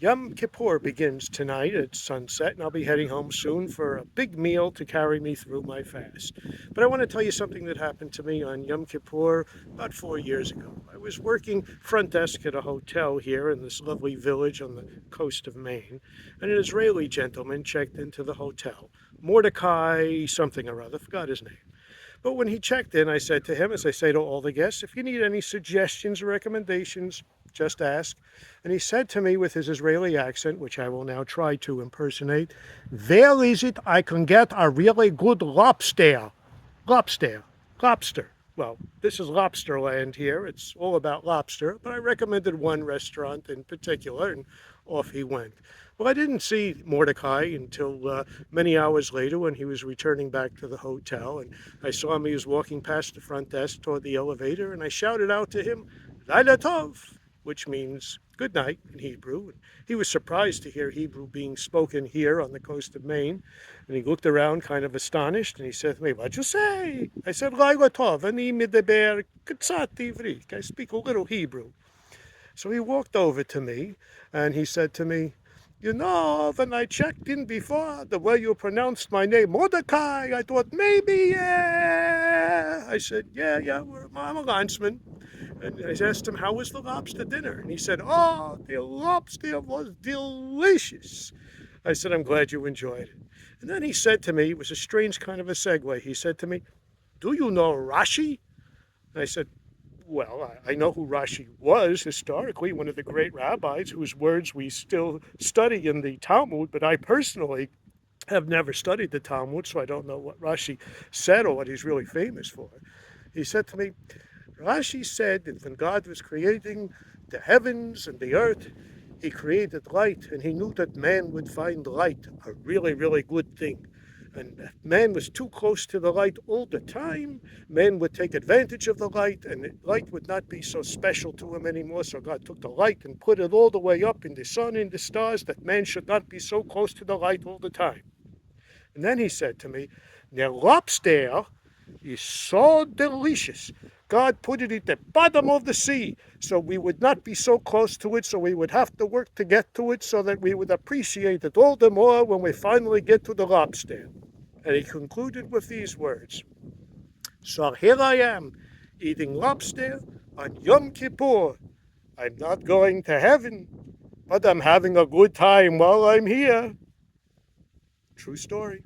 Yom Kippur begins tonight at sunset, and I'll be heading home soon for a big meal to carry me through my fast. But I want to tell you something that happened to me on Yom Kippur about 4 years ago. I was working front desk at a hotel here in this lovely village on the coast of Maine, and an Israeli gentleman checked into the hotel. Mordecai something or other, forgot his name. But when he checked in, I said to him, as I say to all the guests, if you need any suggestions or recommendations, just ask. And he said to me with his Israeli accent, which I will now try to impersonate, where is it I can get a really good lobster? Lobster. Lobster. Well, this is lobster land here. It's all about lobster, but I recommended one restaurant in particular, and off he went. Well, I didn't see Mordecai until many hours later when he was returning back to the hotel, and I saw him. He was walking past the front desk toward the elevator, and I shouted out to him, Laila Tov, which means good night in Hebrew. And he was surprised to hear Hebrew being spoken here on the coast of Maine, and he looked around kind of astonished, and he said to me, what'd you say? I said, Laila Tov, ani medeber katsat ivrit. I speak a little Hebrew. So he walked over to me, and he said to me, you know, when I checked in before, the way you pronounced my name, Mordecai, I thought maybe, yeah. I said, yeah, I'm a landsman. And I asked him, how was the lobster dinner? And he said, oh, the lobster was delicious. I said, I'm glad you enjoyed it. And then he said to me, it was a strange kind of a segue. He said to me, do you know Rashi? And I said, well, I know who Rashi was historically, one of the great rabbis whose words we still study in the Talmud, but I personally have never studied the Talmud, so I don't know what Rashi said or what he's really famous for. He said to me, Rashi said that when God was creating the heavens and the earth, he created light, and he knew that man would find light a really, really good thing. And if man was too close to the light all the time, man would take advantage of the light, and the light would not be so special to him anymore. So God took the light and put it all the way up in the sun and the stars, that man should not be so close to the light all the time. And then he said to me, the lobster is so delicious. God put it at the bottom of the sea, so we would not be so close to it, so we would have to work to get to it, so that we would appreciate it all the more when we finally get to the lobster. And he concluded with these words, so here I am, eating lobster on Yom Kippur. I'm not going to heaven, but I'm having a good time while I'm here. True story.